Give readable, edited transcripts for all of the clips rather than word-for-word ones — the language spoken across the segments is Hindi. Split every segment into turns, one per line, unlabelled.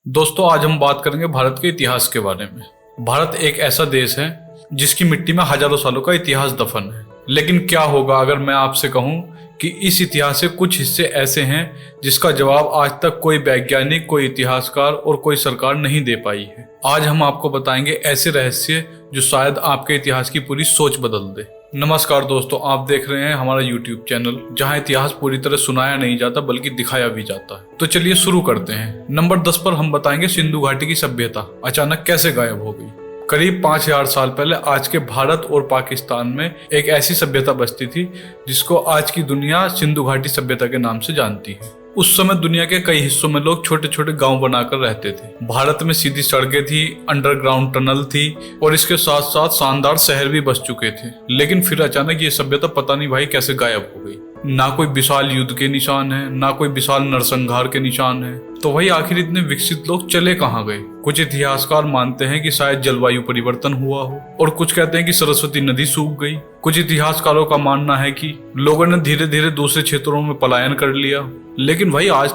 दोस्तों, आज हम बात करेंगे भारत के इतिहास के बारे में। भारत एक ऐसा देश है जिसकी मिट्टी में हजारों सालों का इतिहास दफन है। लेकिन क्या होगा अगर मैं आपसे कहूं कि इस इतिहास से कुछ हिस्से ऐसे हैं जिसका जवाब आज तक कोई वैज्ञानिक, कोई इतिहासकार और कोई सरकार नहीं दे पाई है। आज हम आपको बताएंगे ऐसे रहस्य जो शायद आपके इतिहास की पूरी सोच बदल दे। नमस्कार दोस्तों, आप देख रहे हैं हमारा YouTube चैनल, जहां इतिहास पूरी तरह सुनाया नहीं जाता बल्कि दिखाया भी जाता है। तो चलिए शुरू करते हैं। नंबर 10 पर हम बताएंगे सिंधु घाटी की सभ्यता अचानक कैसे गायब हो गई। करीब 5000 साल पहले आज के भारत और पाकिस्तान में एक ऐसी सभ्यता बसती थी जिसको आज की दुनिया सिंधु घाटी सभ्यता के नाम से जानती है। उस समय दुनिया के कई हिस्सों में लोग छोटे छोटे गांव बनाकर रहते थे। भारत में सीधी सड़कें थी, अंडरग्राउंड टनल थी और इसके साथ साथ शानदार शहर भी बस चुके थे। लेकिन फिर अचानक ये सभ्यता पता नहीं भाई कैसे गायब हो गई। ना कोई विशाल युद्ध के निशान है, ना कोई विशाल नरसंहार के निशान है। तो भाई आखिर इतने विकसित लोग चले कहाँ गए? कुछ इतिहासकार मानते हैं कि शायद जलवायु परिवर्तन हुआ हो और कुछ कहते हैं कि सरस्वती नदी सूख गई। कुछ इतिहासकारों का मानना है कि लोगों ने धीरे धीरे दूसरे क्षेत्रों में पलायन कर लिया। लेकिन भाई आज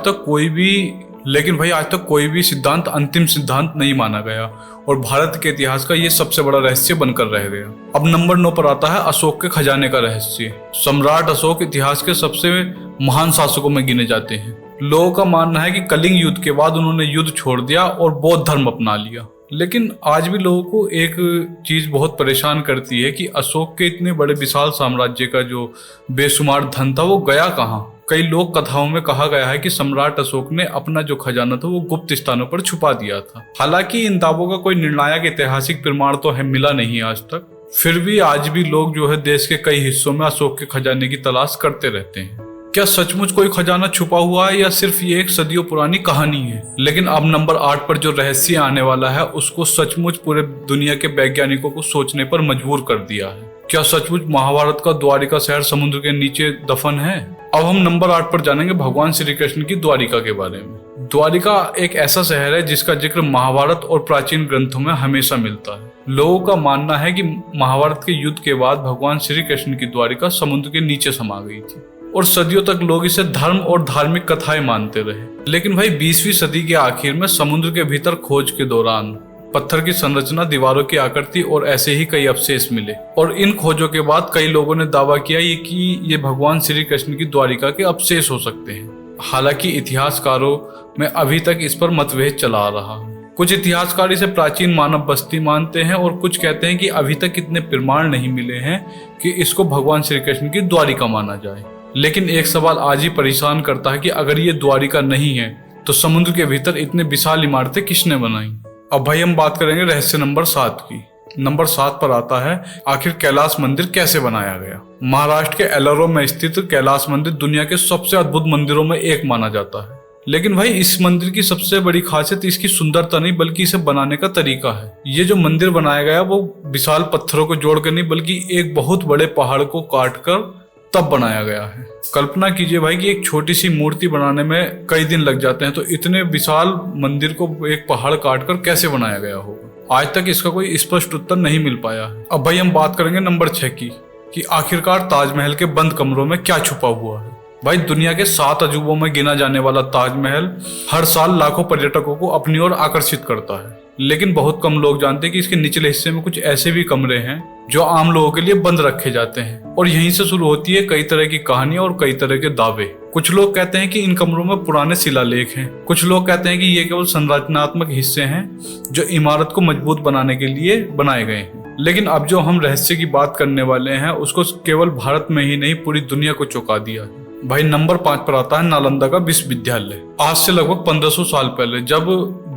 तक कोई भी सिद्धांत अंतिम सिद्धांत नहीं माना गया और भारत के इतिहास का ये सबसे बड़ा रहस्य बनकर रह गया। अब नंबर 9 पर आता है अशोक के खजाने का रहस्य। सम्राट अशोक इतिहास के सबसे महान शासकों में गिने जाते हैं। लोगों का मानना है कि कलिंग युद्ध के बाद उन्होंने युद्ध छोड़ दिया और बौद्ध धर्म अपना लिया। लेकिन आज भी लोगों को एक चीज बहुत परेशान करती है कि अशोक के इतने बड़े विशाल साम्राज्य का जो बेशुमार धन था वो गया कहाँ। कई लोक कथाओं में कहा गया है कि सम्राट अशोक ने अपना जो खजाना था वो गुप्त स्थानों पर छुपा दिया था। हालांकि इन दावों का कोई निर्णायक ऐतिहासिक प्रमाण तो है मिला नहीं आज तक। फिर भी आज भी लोग जो है देश के कई हिस्सों में अशोक के खजाने की तलाश करते रहते हैं। क्या सचमुच कोई खजाना छुपा हुआ है या सिर्फ ये एक सदियों पुरानी कहानी है? लेकिन अब नंबर 8 पर जो रहस्य आने वाला है उसको सचमुच पूरे दुनिया के वैज्ञानिकों को सोचने पर मजबूर कर दिया है। क्या सचमुच महाभारत का द्वारिका शहर समुद्र के नीचे दफन है? अब हम नंबर 8 पर जानेंगे भगवान श्री कृष्ण की द्वारिका के बारे में। द्वारिका एक ऐसा शहर है जिसका जिक्र महाभारत और प्राचीन ग्रंथों में हमेशा मिलता है। लोगों का मानना है कि महाभारत के युद्ध के बाद भगवान श्री कृष्ण की द्वारिका समुद्र के नीचे समा गई थी और सदियों तक लोग इसे धर्म और धार्मिक कथाएं मानते रहे। लेकिन भाई 20वीं सदी के आखिर में समुद्र के भीतर खोज के दौरान पत्थर की संरचना, दीवारों की आकृति और ऐसे ही कई अवशेष मिले और इन खोजों के बाद कई लोगों ने दावा किया कि ये भगवान श्री कृष्ण की द्वारिका के अवशेष हो सकते हैं। हालांकि इतिहासकारों में अभी तक इस पर मतभेद चला आ रहा है। कुछ इतिहासकार इसे प्राचीन मानव बस्ती मानते हैं और कुछ कहते हैं कि अभी तक इतने प्रमाण नहीं मिले हैं कि इसको भगवान श्री कृष्ण की द्वारिका माना जाए। लेकिन एक सवाल आज ही परेशान करता है कि अगर ये द्वारिका नहीं है तो समुद्र के भीतर इतने विशाल इमारतें किसने बनाई? अब भाई हम बात करेंगे रहस्य नंबर 7 की। नंबर 7 पर आता है आखिर कैलाश मंदिर कैसे बनाया गया। महाराष्ट्र के एलोरा में स्थित कैलाश मंदिर दुनिया के सबसे अद्भुत मंदिरों में एक माना जाता है। लेकिन भाई इस मंदिर की सबसे बड़ी खासियत इसकी सुंदरता नहीं बल्कि इसे बनाने का तरीका है। ये जो मंदिर बनाया गया वो विशाल पत्थरों को जोड़कर नहीं बल्कि एक बहुत बड़े पहाड़ को काटकर तब बनाया गया है। कल्पना कीजिए भाई कि एक छोटी सी मूर्ति बनाने में कई दिन लग जाते हैं, तो इतने विशाल मंदिर को एक पहाड़ काटकर कैसे बनाया गया होगा? आज तक इसका कोई स्पष्ट उत्तर नहीं मिल पाया है। अब भाई हम बात करेंगे नंबर 6 की कि आखिरकार ताजमहल के बंद कमरों में क्या छुपा हुआ है। भाई दुनिया के 7 अजूबों में गिना जाने वाला ताजमहल हर साल लाखों पर्यटकों को अपनी ओर आकर्षित करता है। लेकिन बहुत कम लोग जानते हैं कि इसके निचले हिस्से में कुछ ऐसे भी कमरे हैं जो आम लोगों के लिए बंद रखे जाते हैं और यहीं से शुरू होती है कई तरह की कहानियां और कई तरह के दावे। कुछ लोग कहते हैं कि इन कमरों में पुराने शिलालेख हैं। कुछ लोग कहते हैं कि ये केवल संरचनात्मक हिस्से हैं जो इमारत को मजबूत बनाने के लिए बनाए गए हैं। लेकिन अब जो हम रहस्य की बात करने वाले हैं उसको केवल भारत में ही नहीं पूरी दुनिया को चौंका दिया है। भाई नंबर 5 पर आता है नालंदा का विश्वविद्यालय। आज से लगभग 1500 साल पहले जब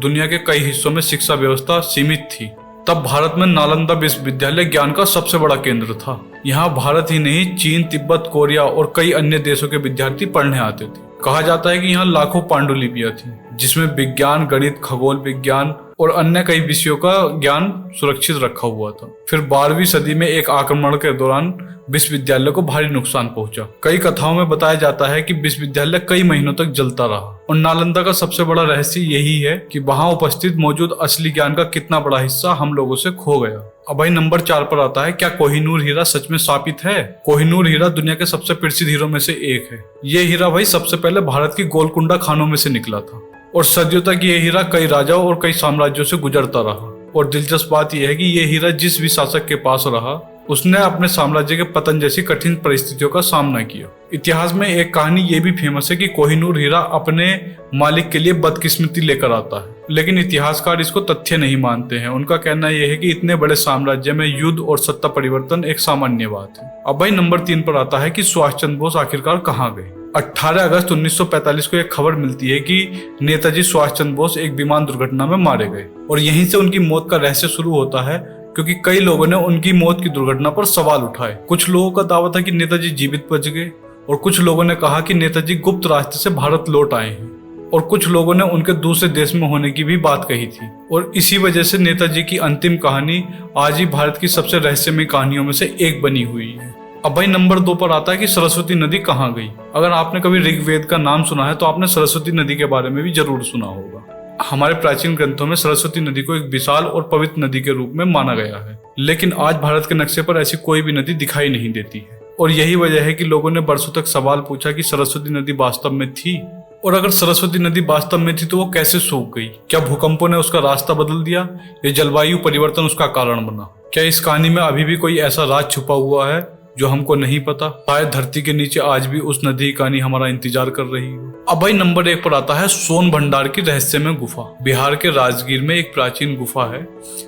दुनिया के कई हिस्सों में शिक्षा व्यवस्था सीमित थी तब भारत में नालंदा विश्वविद्यालय ज्ञान का सबसे बड़ा केंद्र था। यहाँ भारत ही नहीं चीन, तिब्बत, कोरिया और कई अन्य देशों के विद्यार्थी पढ़ने आते थे। कहा जाता है कि यहाँ लाखों पांडुलिपियां थी जिसमें विज्ञान, गणित, खगोल विज्ञान और अन्य कई विषयों का ज्ञान सुरक्षित रखा हुआ था। फिर 12वीं सदी में एक आक्रमण के दौरान विश्वविद्यालय को भारी नुकसान पहुंचा। कई कथाओं में बताया जाता है कि विश्वविद्यालय कई महीनों तक जलता रहा और नालंदा का सबसे बड़ा रहस्य यही है कि वहां उपस्थित मौजूद असली ज्ञान का कितना बड़ा हिस्सा हम लोगों से खो गया। अब भाई नंबर 4 पर आता है क्या कोहिनूर हीरा सच में स्थापित है? कोहिनूर हीरा दुनिया के सबसे प्रसिद्ध हीरों में से एक है। ये हीरा भाई सबसे पहले भारत की गोलकुंडा खानों में से निकला था और सदियों तक ये हीरा कई राजाओं और कई साम्राज्यों से गुजरता रहा। और दिलचस्प बात यह है कि ये हीरा जिस भी शासक के पास रहा उसने अपने साम्राज्य के पतन जैसी कठिन परिस्थितियों का सामना किया। इतिहास में एक कहानी ये भी फेमस है कि कोहिनूर हीरा अपने मालिक के लिए बदकिस्मती लेकर आता है, लेकिन इतिहासकार इसको तथ्य नहीं मानते हैं। उनका कहना यह है कि इतने बड़े साम्राज्य में युद्ध और सत्ता परिवर्तन एक सामान्य बात है। अब भाई नंबर 3 पर आता है कि सुभाष चंद्र बोस आखिरकार कहाँ गए। 18 अगस्त 1945 को एक खबर मिलती है कि नेताजी सुभाष चंद्र बोस एक विमान दुर्घटना में मारे गए, और यहीं से उनकी मौत का रहस्य शुरू होता है, क्योंकि कई लोगों ने उनकी मौत की दुर्घटना पर सवाल उठाए। कुछ लोगों का दावा था कि नेताजी जीवित बच गए, और कुछ लोगों ने कहा कि नेताजी गुप्त रास्ते से भारत लौट आए हैं, और कुछ लोगों ने उनके दूसरे देश में होने की भी बात कही थी। और इसी वजह से नेताजी की अंतिम कहानी आज ही भारत की सबसे रहस्यमय कहानियों में से एक बनी हुई है। अब भाई नंबर 2 पर आता है कि सरस्वती नदी कहाँ गई। अगर आपने कभी ऋग्वेद का नाम सुना है तो आपने सरस्वती नदी के बारे में भी जरूर सुना होगा। हमारे प्राचीन ग्रंथों में सरस्वती नदी को एक विशाल और पवित्र नदी के रूप में माना गया है, लेकिन आज भारत के नक्शे पर ऐसी कोई भी नदी दिखाई नहीं देती है। और यही वजह है कि लोगों ने बरसों तक सवाल पूछा कि सरस्वती नदी वास्तव में थी, और अगर सरस्वती नदी वास्तव में थी तो वो कैसे सूख गई। क्या भूकंपों ने उसका रास्ता बदल दिया या जलवायु परिवर्तन उसका कारण बना। क्या इस कहानी में अभी भी कोई ऐसा राज छुपा हुआ है जो हमको नहीं पता। शायद धरती के नीचे आज भी उस नदी की कहानी हमारा इंतजार कर रही हो। अब भाई नंबर 1 पर आता है सोन भंडार की रहस्यमय गुफा। बिहार के राजगीर में एक प्राचीन गुफा है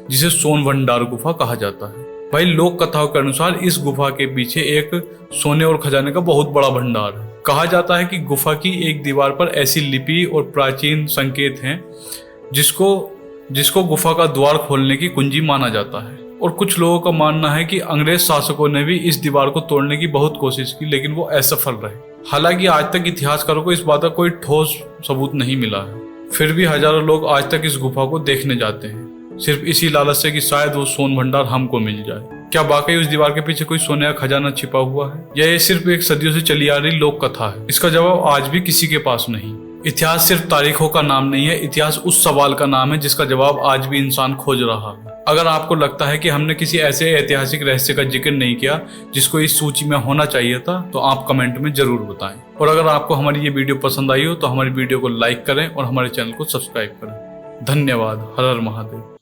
जिसे सोन भंडार गुफा कहा जाता है। भाई लोक कथाओं के अनुसार इस गुफा के पीछे एक सोने और खजाने का बहुत बड़ा भंडार है। कहा जाता है कि गुफा की एक दीवार पर ऐसी लिपि और प्राचीन संकेत हैं जिसको गुफा का द्वार खोलने की कुंजी माना जाता है। और कुछ लोगों का मानना है कि अंग्रेज शासकों ने भी इस दीवार को तोड़ने की बहुत कोशिश की, लेकिन वो असफल रहे। हालांकि आज तक इतिहासकारों को इस बात का कोई ठोस सबूत नहीं मिला है। फिर भी हजारों लोग आज तक इस गुफा को देखने जाते हैं, सिर्फ इसी लालच से कि शायद वो सोन भंडार हमको मिल जाए। क्या वाकई उस दीवार के पीछे कोई सोने का खजाना छिपा हुआ है, या ये सिर्फ एक सदियों से चली आ रही लोक कथा है? इसका जवाब आज भी किसी के पास नहीं। इतिहास सिर्फ तारीखों का नाम नहीं है, इतिहास उस सवाल का नाम है जिसका जवाब आज भी इंसान खोज रहा है। अगर आपको लगता है कि हमने किसी ऐसे ऐतिहासिक रहस्य का जिक्र नहीं किया जिसको इस सूची में होना चाहिए था, तो आप कमेंट में जरूर बताएं। और अगर आपको हमारी ये वीडियो पसंद आई हो तो हमारी वीडियो को लाइक करें और हमारे चैनल को सब्सक्राइब करें। धन्यवाद। हर हर महादेव।